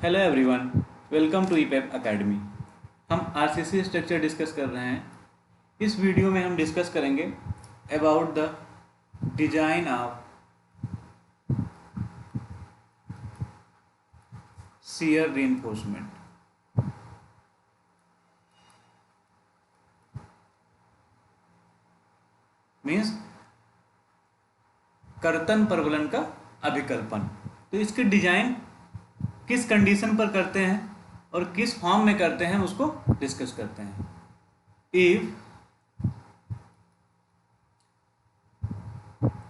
Hello everyone, welcome to ईपेप academy. हम RCC structure discuss कर रहे हैं। इस वीडियो में हम डिस्कस करेंगे about the design of shear reinforcement. Means कर्तन प्रबलन का अभिकल्पन। तो इसके डिजाइन किस कंडीशन पर करते हैं और किस फॉर्म में करते हैं उसको डिस्कस करते हैं। इफ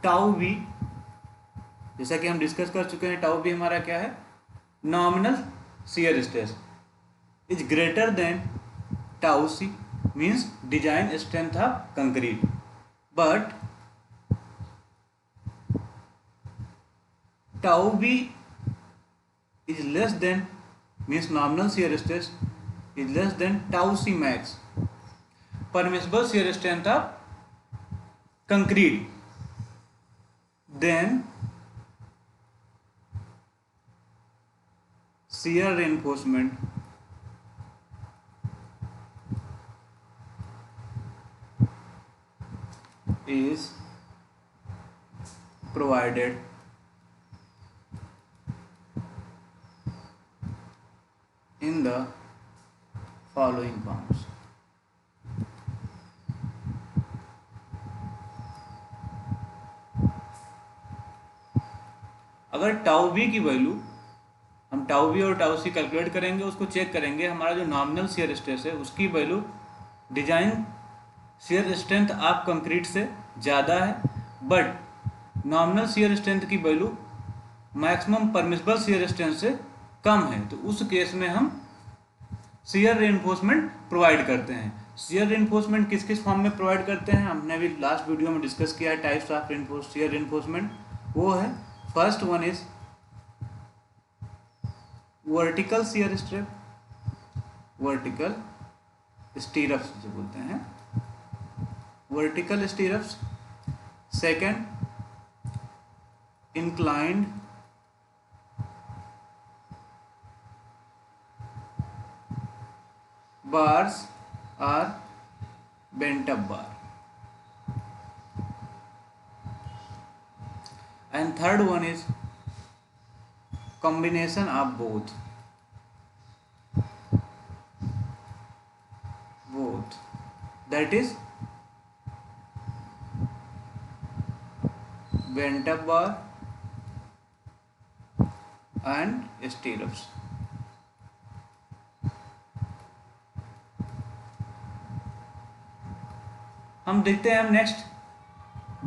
टाउ वी, जैसा कि हम डिस्कस कर चुके हैं, टाउ वी हमारा क्या है, nominal shear stress is greater than tau C, means design strength of concrete, but tau V is less than, means nominal shear stress is less than tau c max, permissible shear strength of concrete, then shear reinforcement is provided in the following forms. अगर tau we की value, हम tau we और tau सी calculate करेंगे, उसको check करेंगे, हमारा जो nominal shear stress है उसकी value design shear strength of concrete से ज़्यादा है, बट नॉमिनल शियर स्ट्रेंथ की value maximum permissible shear strength से कम है, तो उस केस में हम शियर रीइंफोर्समेंट प्रोवाइड करते हैं। शियर रीइंफोर्समेंट किस किस फॉर्म में प्रोवाइड करते हैं हमने अभी लास्ट वीडियो में डिस्कस किया है। टाइप्स ऑफ शियर रीइंफोर्समेंट वो है, first one is vertical shear stirrup, vertical stirrups जो बोलते हैं, vertical stirrups. Second, inclined bars or bent up bar, and third one is combination of both, that is bent up bar and stirrups। हम देखते हैं, हम next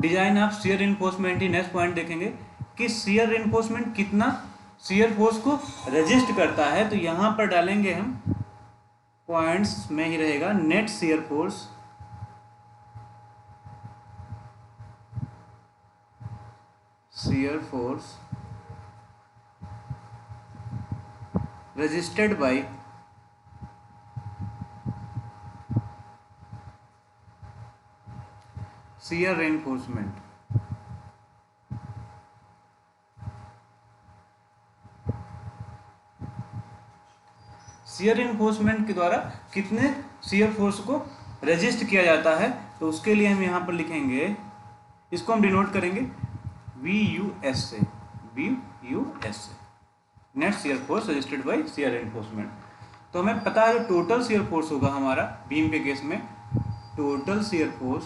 design of shear reinforcement he next point देखेंगे कि shear reinforcement कितना shear force को resist करता है। तो यहां पर डालेंगे हम पॉइंट्स में ही रहेगा net shear force, resisted by shear reinforcement. Shear reinforcement के द्वारा कितने शियर फोर्स को रेजिस्ट किया जाता है, तो उसके लिए हम यहां पर लिखेंगे, इसको हम डिनोट करेंगे VUS से, VUS से, net shear force resisted by shear reinforcement. तो हमें पता है जो टोटल शियर फोर्स होगा हमारा बीम के केस में, टोटल शियर फोर्स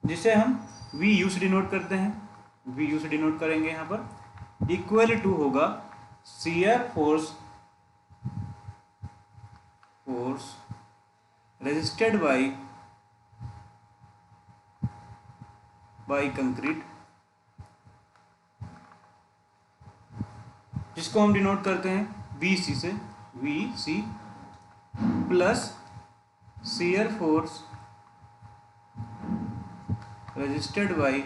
जिसे हम VU से डिनोट करते हैं, VU से डिनोट करेंगे यहाँ पर, इक्वल टू होगा shear force resisted by concrete, जिसको हम डिनोट करते हैं VC से, VC plus shear force resisted by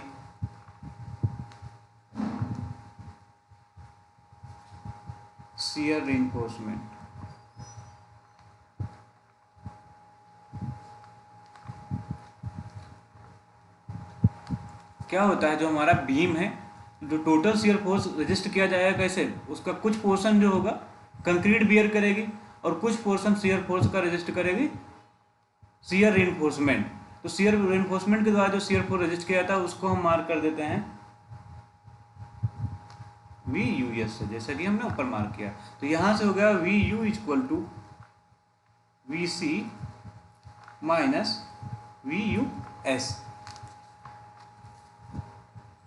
shear reinforcement. क्या होता है, जो हमारा बीम है जो टोटल शियर फोर्स रजिस्ट किया जाएगा कैसे, उसका कुछ पोर्शन जो होगा कंक्रीट बियर करेगी और कुछ पोर्शन शियर फोर्स का रजिस्ट करेगी शियर रेनफोर्समेंट। तो शियर रेनफोर्समेंट के द्वारा जो शियर फोर्स रजिस्ट किया था उसको हम मार्क कर देते हैं वी यू एस से, जैसा कि हमने ऊपर मार्क किया। तो यहां से हो गया V U equal to V C minus V U S.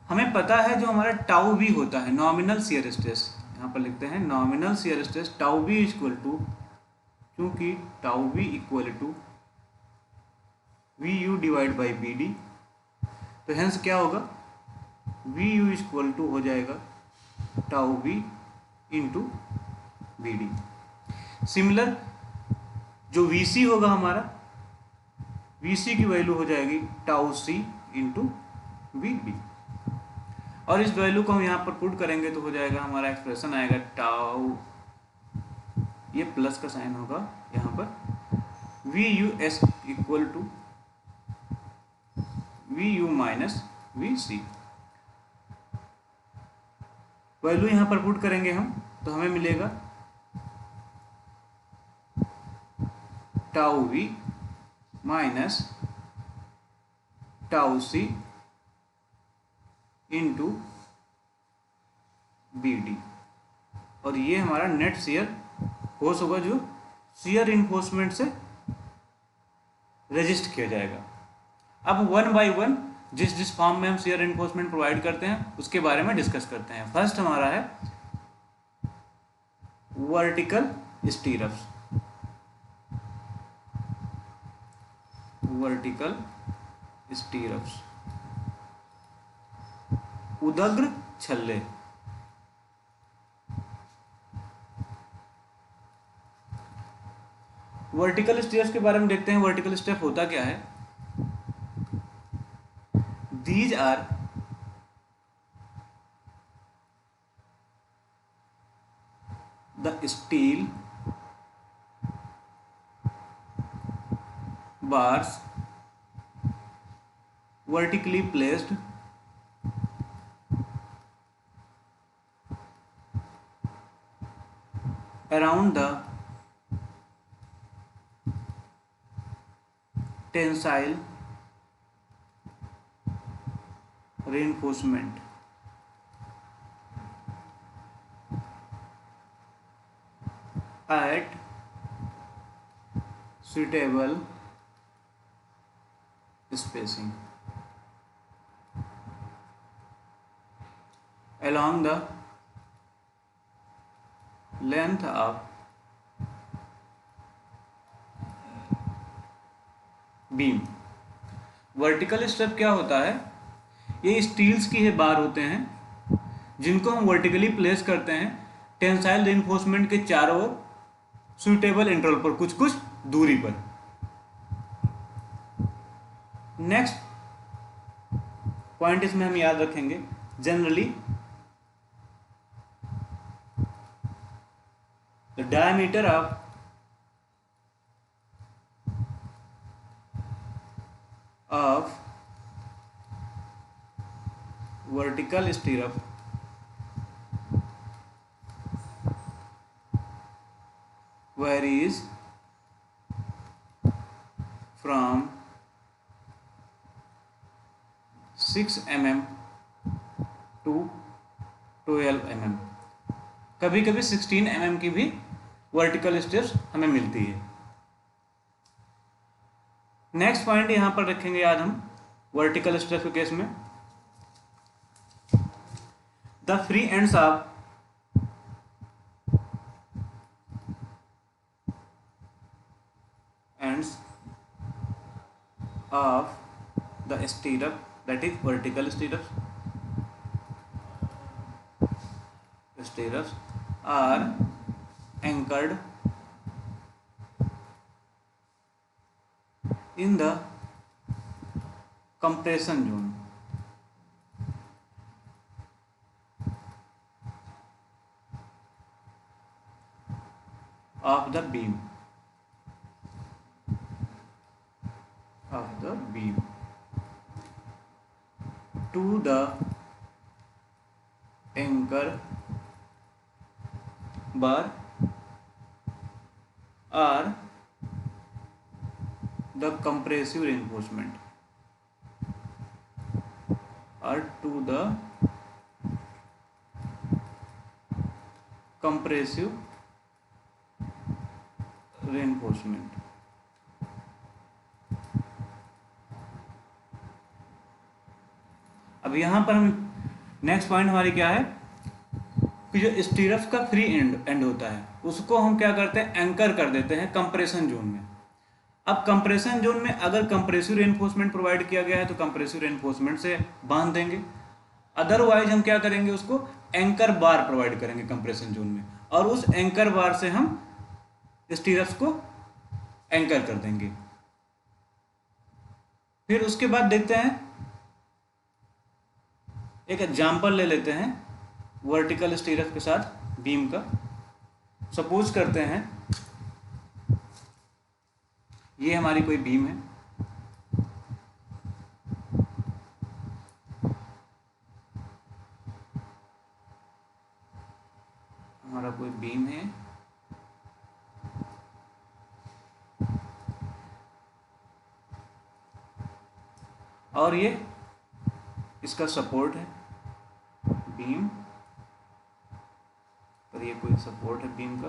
हमें पता है जो हमारा टाउ वी होता है नॉमिनल शियर स्ट्रेस, यहाँ पर लिखते हैं nominal shear stress tau V equal to, क्योंकि tau V equal to V U divide by B D, तो हेंस क्या होगा वी यू इक्वल टू हो जाएगा tau V into B D. Similar जो वी सी होगा हमारा, वी सी की वैल्यू हो जाएगी tau C into V D, और इस वैल्यू को हम यहाँ पर पुट करेंगे तो हो जाएगा हमारा एक्सप्रेशन आएगा टाउ, ये प्लस का साइन होगा यहाँ पर V U S equal to V U minus V C. Value यहाँ पर पुट करेंगे हम तो हमें मिलेगा tau V minus tau C into B D, और ये हमारा नेट शियर फोर्स होगा जो शियर इन्फोर्समेंट से रजिस्ट किया जाएगा। अब वन बाय वन जिस फॉर्म में हम शियर इन्फोर्समेंट प्रोवाइड करते हैं उसके बारे में डिस्कस करते हैं। फर्स्ट हमारा है वर्टिकल स्टीरअप्स, वर्टिकल स्टीरअप्स उदग्र छल्ले। वर्टिकल स्टीरअप्स के बारे में देखते हैं वर्टिकल स्टेप होता क्या है। These are the steel bars vertically placed around the tensile reinforcement at suitable spacing along the length of beam. Vertical step क्या होता है, ये स्टील्स की बार होते हैं जिनको हम वर्टिकली प्लेस करते हैं टेंसाइल रेनफोर्समेंट के चारों ओर सुइटेबल इंटरवल पर, कुछ कुछ दूरी पर। नेक्स्ट पॉइंट इसमें हम याद रखेंगे, generally the diameter of vertical stirrup varies from 6 mm to 12 mm, कभी कभी 16 mm की भी वर्टिकल स्टेप्स हमें मिलती है। नेक्स्ट पॉइंट यहां पर रखेंगे याद हम वर्टिकल स्टेप्स के केस में, the free ends of the स्टीरअप, that is vertical stirrups are anchored in the compression zone of the beam to the anchor bar are the compressive reinforcement are to the compressive reinforcement. अब यहां पर हम next point हमारी क्या है कि जो stirrups का फ्री एंड होता है उसको हम क्या करते हैं, एंकर कर देते हैं कंप्रेशन जोन में। अब कंप्रेशन जोन में अगर कंप्रेसिव रेनफोर्समेंट प्रोवाइड किया गया है तो कंप्रेसिव रेनफोर्समेंट से बांध देंगे, अदरवाइज हम क्या करेंगे, उसको एंकर बार प्रोवाइड करेंगे कंप्रेशन जोन में, और उस एंकर बार से हम स्टीरप्स को एंकर कर देंगे। फिर उसके बाद देखते हैं, एक एग्जांपल ले लेते हैं वर्टिकल स्टीरप के साथ बीम का। सपोज करते हैं ये हमारी कोई बीम है, हमारा कोई बीम है, और ये इसका सपोर्ट है बीम, और ये कोई सपोर्ट है बीम का।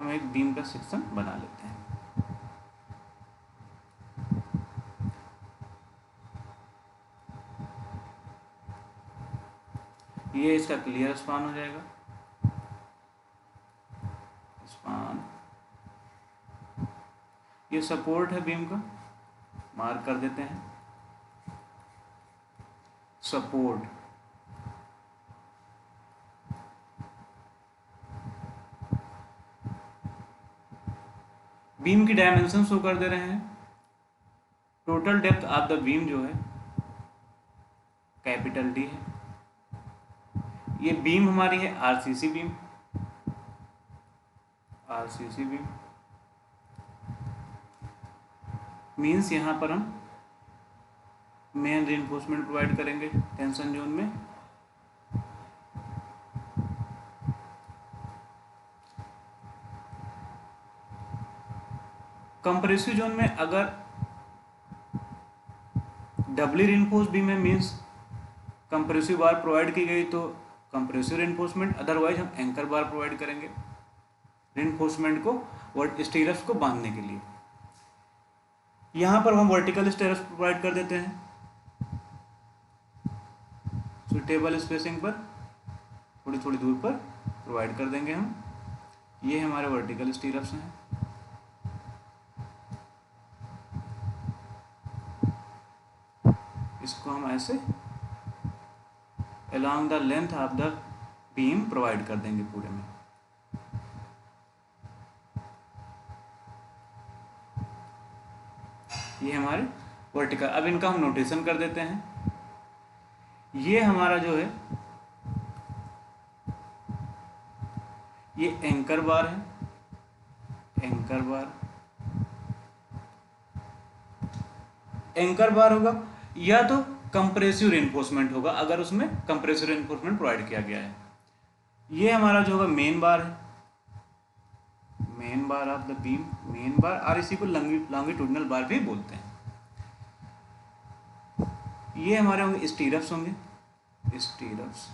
हम एक बीम का सेक्शन बना लेते हैं। ये इसका क्लियर स्पान हो जाएगा, स्पान। ये सपोर्ट है बीम का, मार्क कर देते हैं सपोर्ट। बीम की डायमेंशन शो कर दे रहे हैं। Total depth of the beam जो है कैपिटल डी है। ये बीम हमारी है RCC beam, RCC beam means यहां पर हम मेन रेनफोर्समेंट प्रोवाइड करेंगे टेंशन जोन में। कंप्रेसिव जोन में अगर डबली रेनफोर्स बीम है मीन्स कंप्रेसिव बार प्रोवाइड की गई तो कंप्रेसिव रेनफोर्समेंट, अदरवाइज हम एंकर बार प्रोवाइड करेंगे रेनफोर्समेंट को और स्टीरप्स को बांधने के लिए। यहां पर हम वर्टिकल स्टीरप्स प्रोवाइड कर देते हैं सुटेबल स्पेसिंग पर, थोड़ी थोड़ी दूर पर प्रोवाइड कर देंगे हम। ये हमारे वर्टिकल स्टीरप्स हैं। इसको हम ऐसे along the length of the beam provide कर देंगे पूरे में। ये हमारे वर्टिकल। अब इनका हम नोटेशन कर देते हैं। ये हमारा जो है ये एंकर बार है, एंकर बार, एंकर बार होगा या तो कंप्रेसिव रेनफोर्समेंट होगा अगर उसमें कंप्रेसिव रेनफोर्समेंट प्रोवाइड किया गया है। ये हमारा जो होगा मेन बार है, main bar of the beam, main बार, और इसी को लॉन्गिट्यूडिनल बार भी बोलते हैं। ये हमारे होंगे स्टीरप्स, होंगे स्टीरप्स।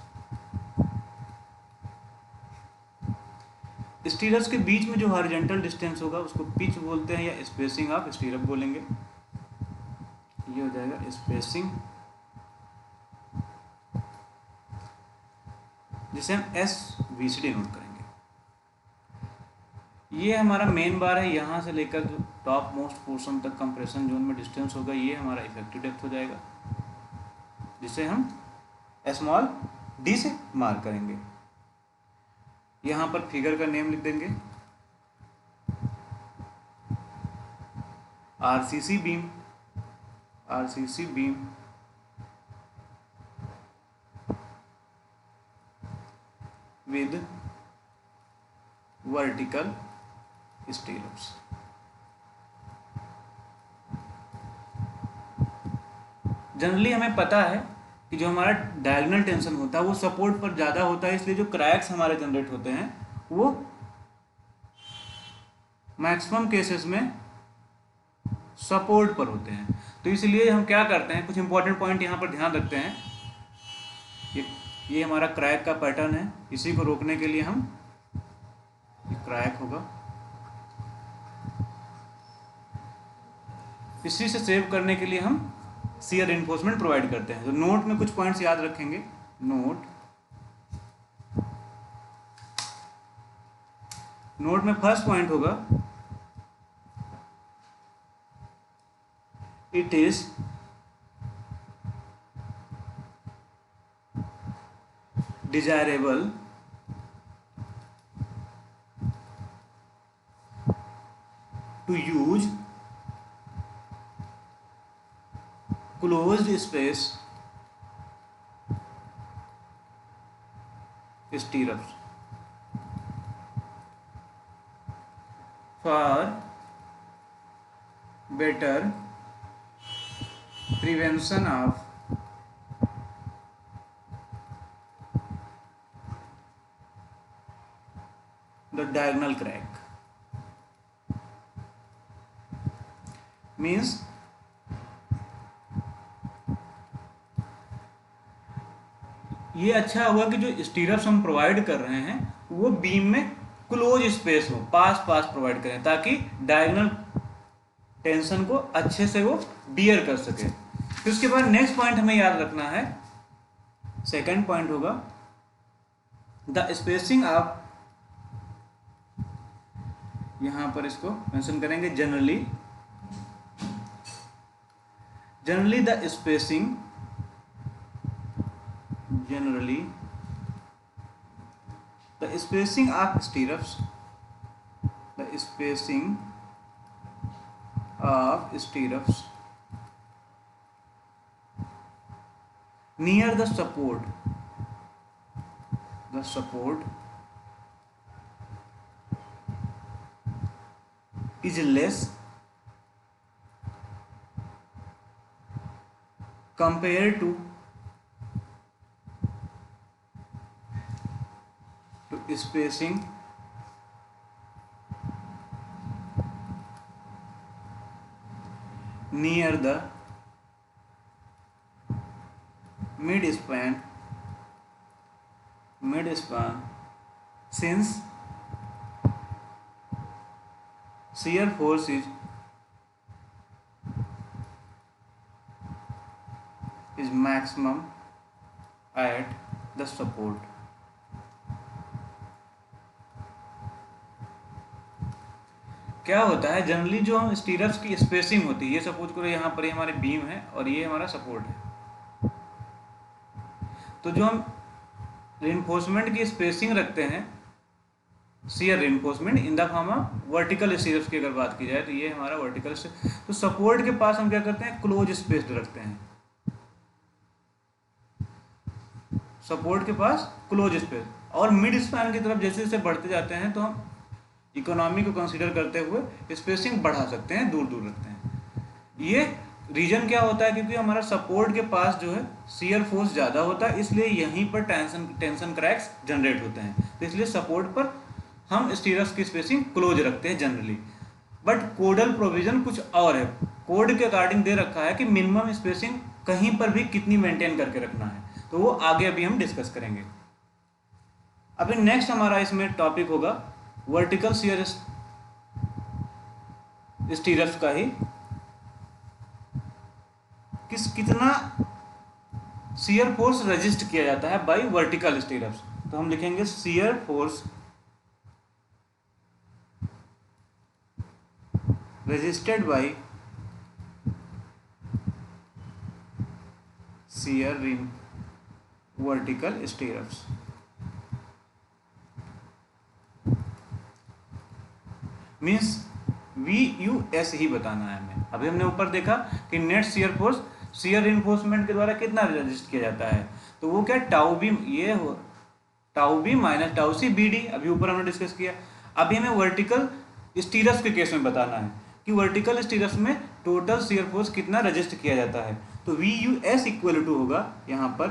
स्टीरप्स के बीच में जो हॉरिजॉन्टल डिस्टेंस होगा उसको पिच बोलते हैं या स्पेसिंग ऑफ स्टीरप बोलेंगे। ये हो जाएगा स्पेसिंग, जिसे हम SVCD नोट करेंगे। ये हमारा मेन बार है, यहाँ से लेकर जो टॉप मोस्ट पोर्शन तक कंप्रेशन जोन में डिस्टेंस होगा ये हमारा इफेक्टिव डेप्थ हो जाएगा, जिसे हम स्मॉल d से मार्क करेंगे। यहाँ पर फिगर का नेम लिख देंगे RCC beam, RCC beam with vertical stirrups. Generally हमें पता है कि जो हमारा डायगोनल टेंशन होता है वो सपोर्ट पर ज़्यादा होता है, इसलिए जो क्रैक्स हमारे जनरेट होते हैं वो मैक्सिमम केसेस में सपोर्ट पर होते हैं। तो इसलिए हम क्या करते हैं, कुछ इंपॉर्टेंट पॉइंट यहाँ पर ध्यान रखते हैं। ये हमारा क्रैक का पैटर्न है, इसी को रोकने के लिए हम, ये क्रैक होगा, इसी से सेव करने के लिए हम शियर रिइंफोर्समेंट प्रोवाइड करते हैं। तो नोट में कुछ पॉइंट्स याद रखेंगे। नोट में फर्स्ट पॉइंट होगा, it is desirable to use closed space stirrups for better prevention of the diagonal crack. Means ये अच्छा हुआ कि जो स्टीरप्स हम प्रोवाइड कर रहे हैं वो बीम में क्लोज स्पेस हो, पास प्रोवाइड करें, ताकि डायगोनल टेंशन को अच्छे से वो बियर कर सके। फिर उसके बाद नेक्स्ट पॉइंट हमें याद रखना है, सेकंड पॉइंट होगा द स्पेसिंग ऑफ, यहां पर इसको मेंशन करेंगे generally the spacing, generally the spacing of stirrups, the spacing of stirrups near the support is less compared to spacing near the midspan, since shear force is maximum at the support. क्या होता है, generally जो हम stirrups की spacing होती है, ये suppose करो यहाँ पर ये हमारे बीम है और ये हमारा सपोर्ट है, तो जो हम रिइंफोर्समेंट की स्पेसिंग रखते हैं, shear reinforcement in the form of vertical stirrups की अगर बात की जाए तो ये हमारा वर्टिकल, तो सपोर्ट के पास हम क्या करते हैं, क्लोज स्पेस रखते हैं, सपोर्ट के पास क्लोज स्पेस, और मिड स्पैन की तरफ जैसे जैसे बढ़ते जाते हैं तो हम इकोनॉमी को कंसीडर करते हुए स्पेसिंग बढ़ा सकते हैं, दूर रखते हैं। ये रीजन क्या होता है, क्योंकि हमारा सपोर्ट के पास जो है शियर फोर्स ज़्यादा होता है, इसलिए यहीं पर टेंशन क्रैक्स जनरेट होते हैं, तो इसलिए सपोर्ट पर हम स्टीरप्स की स्पेसिंग क्लोज रखते हैं जनरली। बट कोडल प्रोविजन कुछ और है, कोड के अकॉर्डिंग दे रखा है कि मिनिमम स्पेसिंग कहीं पर भी कितनी मेंटेन करके रखना है, तो वो आगे अभी हम डिस्कस करेंगे। अभी नेक्स्ट हमारा इसमें टॉपिक होगा वर्टिकल शियर स्टीरप्स का ही, कितना शियर फोर्स रजिस्ट किया जाता है बाय वर्टिकल स्टीरप्स। तो हम लिखेंगे shear force resisted by shear rim vertical stirrups. Means VUS ही बताना है हमें। अभी हमने ऊपर देखा कि net shear force shear reinforcement के द्वारा कितना रजिस्ट किया जाता है, तो वो क्या टाउ बी, ये हो टाउ बी माइनस टाउ सी BD, अभी ऊपर हमने डिस्कस किया। अभी हमें वर्टिकल स्टीरप्स के केस में बताना है कि वर्टिकल स्टीरप्स में टोटल शियर फोर्स कितना रजिस्ट किया जाता है। तो V U S equal to होगा यहाँ पर,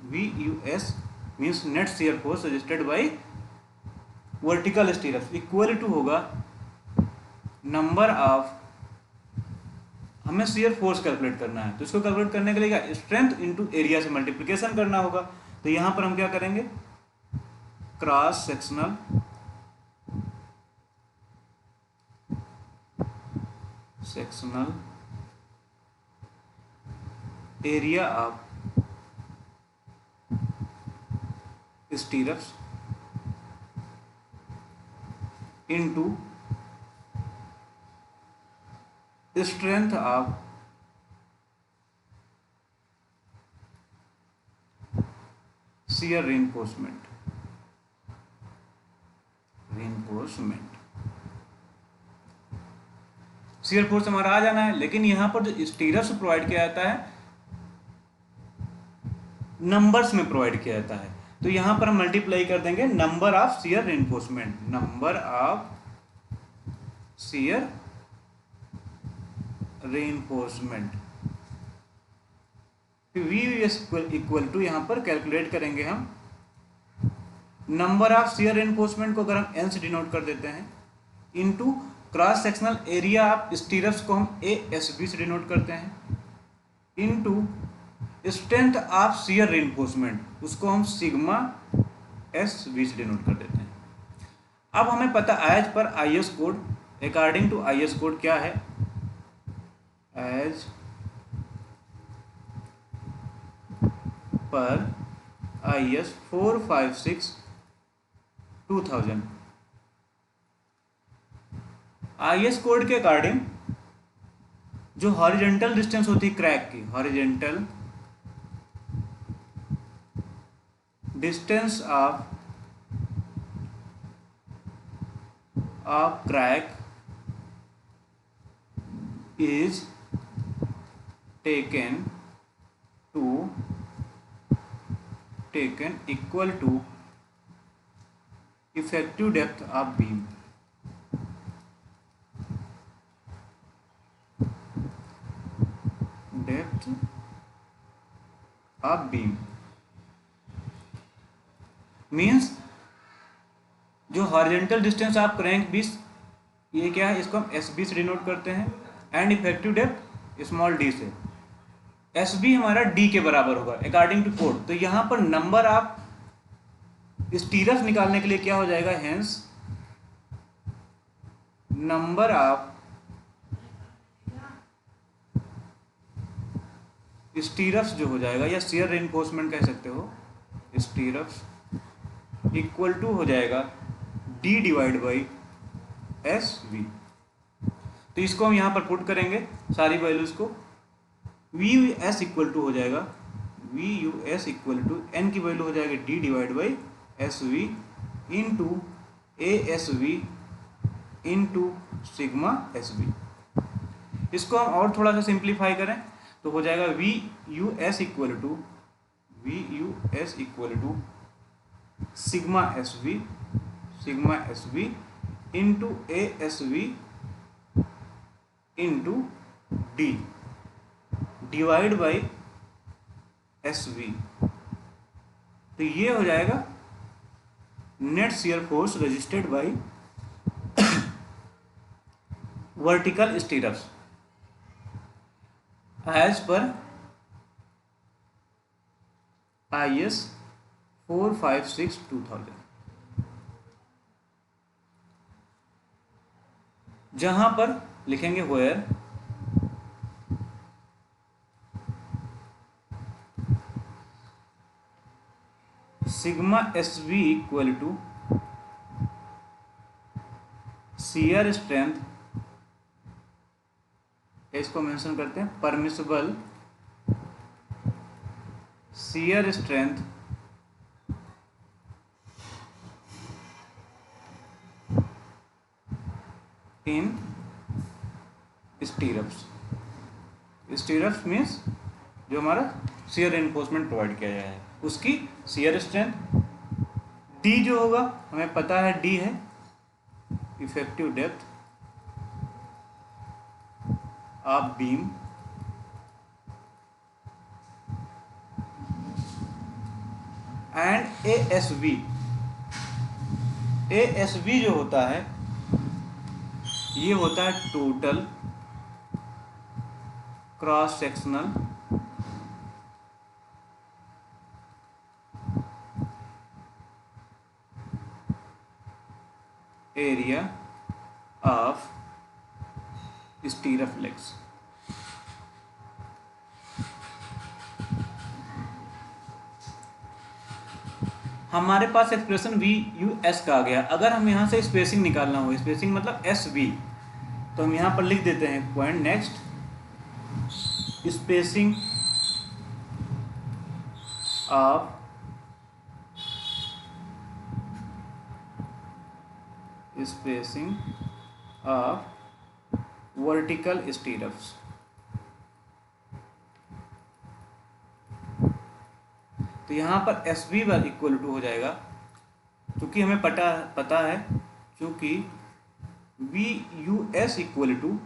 V U S means net shear force registered by vertical stirrup equal to होगा नंबर ऑफ, हमें शियर फोर्स कैलकुलेट करना है तो इसको कैलकुलेट करने के लिए क्या, स्ट्रेंथ इनटू एरिया से मल्टीप्लिकेशन करना होगा। तो यहां पर हम क्या करेंगे, cross sectional area of स्टीरअप्स into strength of shear reinforcement shear force हमारा आ जाना है, लेकिन यहां पर जो स्टीरअप्स प्रोवाइड किया जाता है नंबर्स में प्रोवाइड किया जाता है, तो यहां पर हम मल्टीप्लाई कर देंगे number of shear reinforcement, number of shear reinforcement। V equal to यहां पर कैलकुलेट करेंगे हम नंबर ऑफ शियर reinforcement को अगर हम एन से डिनोट कर देते हैं into cross sectional area of stirrups को हम ए एस बी से डिनोट करते हैं into strength of shear reinforcement उसको हम सिग्मा एस बी से डिनोट कर देते हैं। अब हमें पता as per I S code, according to I S code क्या है, as per I S 456/2000 I S code के अकॉर्डिंग जो हॉरिजेंटल डिस्टेंस होती है क्रैक की, horizontal distance of crack is taken equal to effective depth of beam, means जो horizontal distance of crank बीस, ये क्या है, इसको हम एस बी से डिनोट करते हैं and effective depth small D से। एस बी हमारा डी के बराबर होगा अकॉर्डिंग टू कोड। तो यहां पर नंबर ऑफ स्टीरअप्स निकालने के लिए क्या हो जाएगा, हेंस नंबर ऑफ स्टीरअप्स जो हो जाएगा, या शियर रेनफोर्समेंट कह सकते हो, स्टीरअप्स इक्वल टू हो जाएगा D divide by S V. तो इसको हम यहाँ पर पुट करेंगे सारी वैल्यूज को, V U S equal to हो जाएगा, V U S equal to N की वैल्यू हो जाएगी D divide by S V into A S V into sigma S V. इसको हम और थोड़ा सा सिंप्लीफाई करें तो हो जाएगा V U S equal to sigma S V into A S V into D divide by S V. तो ये हो जाएगा net shear force registered by vertical stirrups as per IS 456/2000। जहां पर लिखेंगे where sigma S V equal to shear strength, इसको mention करते हैं permissible shear strength in stirrups. Stirrups means जो हमारा शियर रेनफोर्समेंट प्रोवाइड किया गया है उसकी शियर स्ट्रेंथ। डी जो होगा हमें पता है, डी है effective depth of beam and S V जो होता है ये होता है total cross sectional area of स्टीरफ्लेक्स। हमारे पास एक्सप्रेशन वी यू एस का आ गया। अगर हम यहाँ से स्पेसिंग निकालना हो, स्पेसिंग मतलब एस वी, तो हम यहाँ पर लिख देते हैं point next spacing of vertical stirrups. तो यहाँ पर एस वी इक्वल टू हो जाएगा, क्योंकि हमें पता है क्योंकि V U S equal to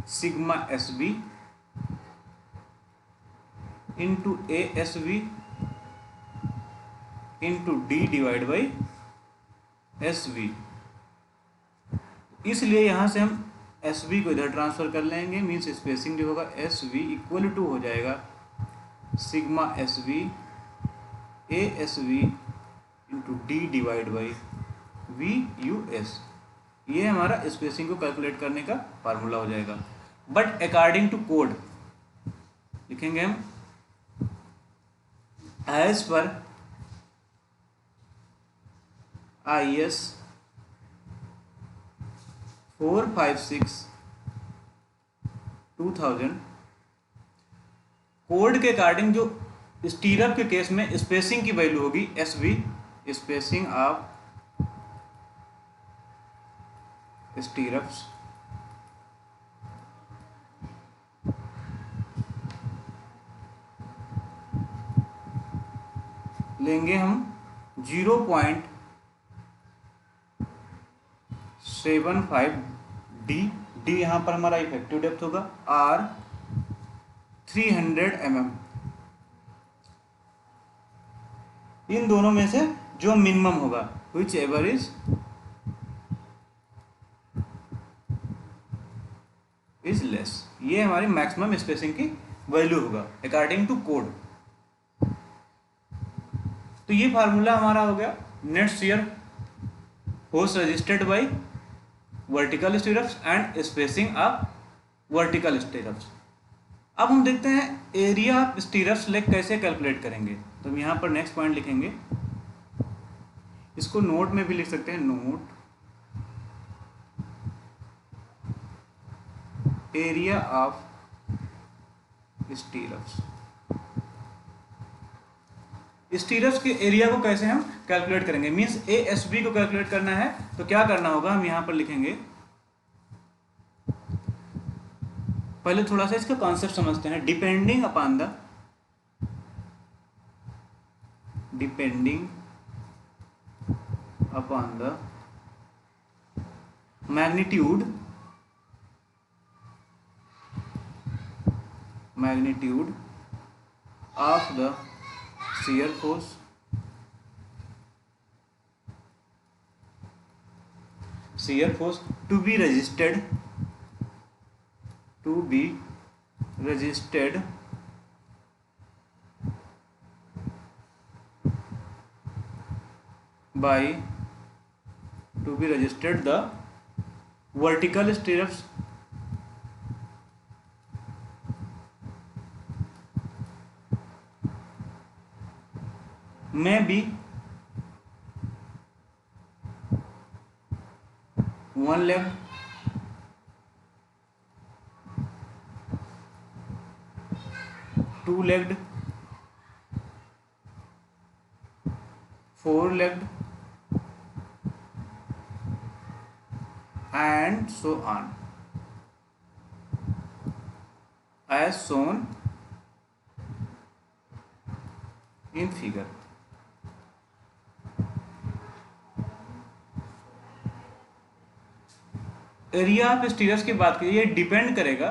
sigma S B into A S V into D divide by S V. इसलिए यहाँ से हम एस वी को इधर ट्रांसफर कर लेंगे, मीन्स स्पेसिंग जो होगा एस वी इक्वल टू हो जाएगा sigma S V A S V into D divide by V U S. ये हमारा स्पेसिंग को कैलकुलेट करने का फार्मूला हो जाएगा। बट अकॉर्डिंग टू कोड लिखेंगे हम एज पर IS 456/2000 कोड के अकॉर्डिंग जो स्टीरप के केस में स्पेसिंग की वैल्यू होगी S V, spacing of stirrups लेंगे हम 0.75 डी। डी यहाँ पर हमारा इफेक्टिव डेप्थ होगा, आर 300 mm। इन दोनों में से जो मिनिमम होगा विच एवर इज लेस, ये हमारी मैक्सिमम स्पेसिंग की वैल्यू होगा अकॉर्डिंग टू कोड। तो ये फार्मूला हमारा हो गया net shear force registered bye vertical stirrups and spacing of vertical stirrups. अब हम देखते हैं एरिया ऑफ स्टीरप्स लेग कैसे कैलकुलेट करेंगे। तो हम यहाँ पर नेक्स्ट पॉइंट लिखेंगे, इसको नोट में भी लिख सकते हैं, note area of stirrups. Stirrups के एरिया को कैसे हम कैलकुलेट करेंगे, मींस ए एस बी को कैलकुलेट करना है। तो क्या करना होगा, हम यहां पर लिखेंगे, पहले थोड़ा सा इसका कॉन्सेप्ट समझते हैं। Depending upon the magnitude of the shear force to be resisted the vertical stirrups may be one leg, two legged, four legged, and so on, as shown in figure। Area of stirrups की बात करिए, ये depend करेगा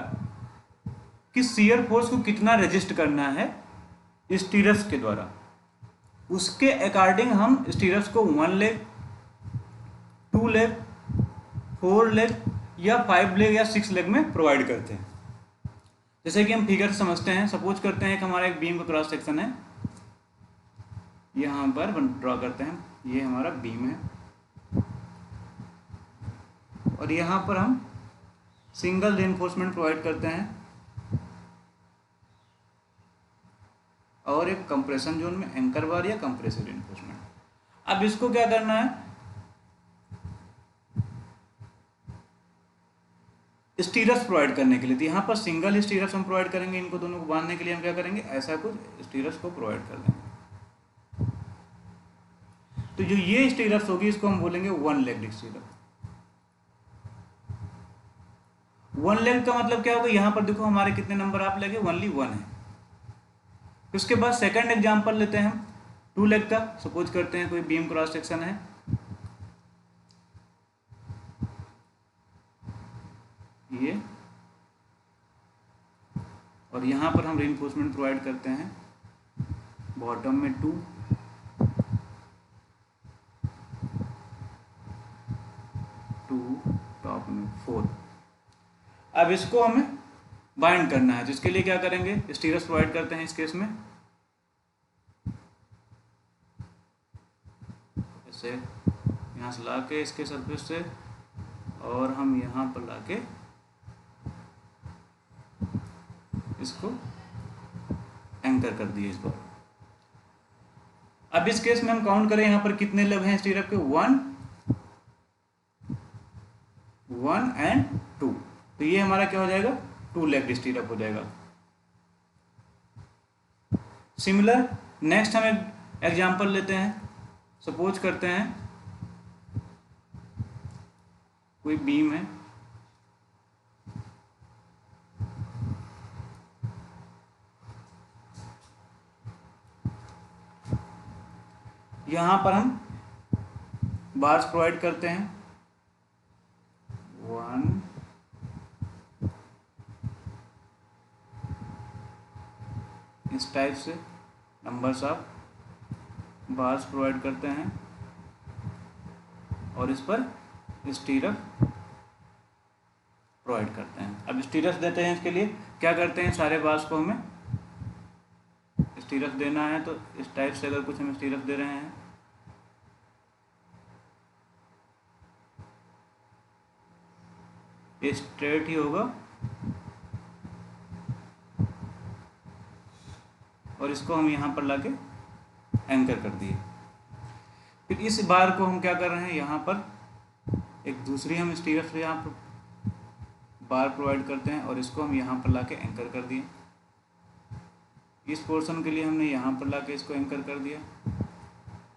कि shear force को कितना resist करना है स्टीरप्स के द्वारा, उसके अकॉर्डिंग हम स्टीरप्स को 1 लेग, 2 लेग, 4 लेग या 5 लेग या 6 लेग में प्रोवाइड करते हैं। जैसे कि हम फिगर से समझते हैं, सपोज करते हैं कि हमारा एक बीम का क्रॉस सेक्शन है, यहाँ पर ड्रॉ करते हैं, ये हमारा बीम है और यहाँ पर हम सिंगल रेनफोर्समेंट प्रोवाइड करते हैं और एक कंप्रेशन जोन में एंकर बार या कंप्रेसिव रेनफोर्समेंट। अब इसको क्या करना है, स्टीरप्स प्रोवाइड करने के लिए, तो यहाँ पर सिंगल स्टीरप्स हम प्रोवाइड करेंगे, इनको दोनों को बांधने के लिए हम क्या करेंगे, ऐसा कुछ स्टीरप्स को प्रोवाइड कर देंगे। तो जो ये स्टीरप्स होगी इसको हम बोलेंगे 1 लेग्ड स्टीरप। 1 लेग का मतलब क्या होगा, यहाँ पर देखो हमारे कितने नंबर आप लगे, ओनली 1 है। उसके बाद सेकंड एग्जांपल लेते हैं हम 2 लेग का। सपोज करते हैं कोई बीम क्रॉस सेक्शन है, ये, और यहाँ पर हम रेनफोर्समेंट प्रोवाइड करते हैं, बॉटम में 2, टॉप में 4। अब इसको हमें बाइंड करना है, जिसके लिए क्या करेंगे, स्टीरप्स प्रोवाइड करते हैं इस केस में, ऐसे यहाँ से लाके इसके सरफेस से, और हम यहाँ पर लाके इसको एंकर कर दिए इस बार। अब इस केस में हम काउंट करें यहाँ पर कितने लेग हैं स्टीरप के, 1 एंड 2, तो ये हमारा क्या हो जाएगा, 2 लेग स्टीरप हो जाएगा। सिमिलर नेक्स्ट हम एक एग्जांपल लेते हैं, सपोज करते हैं कोई बीम है, यहाँ पर हम बार्स प्रोवाइड करते हैं, 1, इस टाइप से नंबर्स ऑफ बार्स प्रोवाइड करते हैं और इस पर स्टीरप प्रोवाइड करते हैं। अब स्टीरप्स देते हैं, इसके लिए क्या करते हैं, सारे बार्स को हमें स्टीरप्स देना है, तो इस टाइप से अगर कुछ हम स्टीरप्स दे रहे हैं, ये स्ट्रेट ही होगा और इसको हम यहाँ पर लाके एंकर कर दिए। फिर इस बार को हम क्या कर रहे हैं, यहाँ पर एक दूसरी हम स्टीरप्स यहाँ पर बार प्रोवाइड करते हैं और इसको हम यहाँ पर लाके एंकर कर दिए। इस पोर्शन के लिए हमने यहाँ पर लाके इसको एंकर कर दिया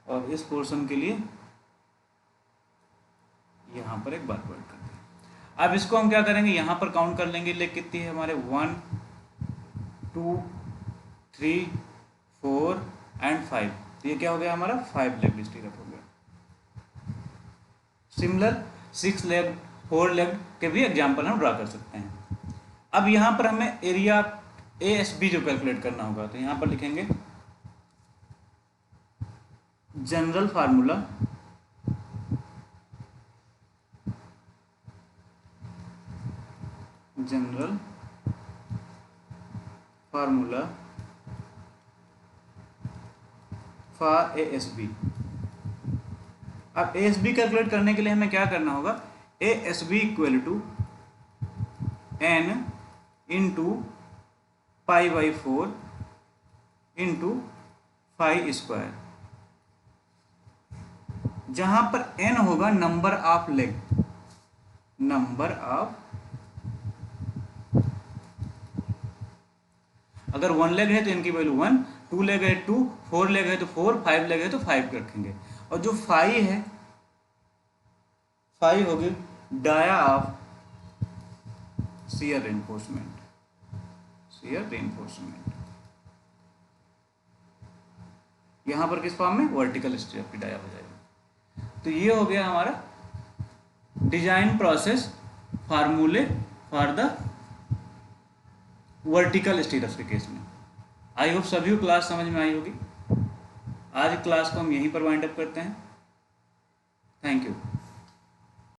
और इस पोर्शन के लिए यहाँ पर एक बार प्रोवाइड कर दिया। अब इसको हम क्या करेंगे, यहाँ पर काउंट कर लेंगे, लेग कितनी है हमारे, 1, 2, 3, 4 एंड 5, तो ये क्या हो गया हमारा, 5 लेग स्टीरप हो गया। सिमिलर 6 लेग, 4 लेग के भी एग्जाम्पल हम ड्रा कर सकते हैं। अब यहाँ पर हमें एरिया ASB जो कैलकुलेट करना होगा, तो यहाँ पर लिखेंगे जनरल फार्मूला फॉर ASB। अब ASB कैलकुलेट करने के लिए हमें क्या करना होगा, ASB equal to n into π/4 into phi square, जहां पर n होगा नंबर ऑफ लेग, अगर 1 लेग है तो n की वैल्यू 1, 2 लेग है 2, 4 लेग है तो 4, 5 लेग है तो 5 रखेंगे। और जो फाई है, फाई होगी डाया ऑफ शियर रेनफोर्समेंट, यहां पर किस फॉर्म में, वर्टिकल स्ट्रेप की डाया हो जाएगा। तो ये हो गया हमारा डिजाइन प्रोसेस फार्मूले फॉर द वर्टिकल स्टीरप्स के केस में। आई होप सभी को क्लास समझ में आई होगी। आज क्लास को हम यहीं पर वाइंड अप करते हैं। Thank you.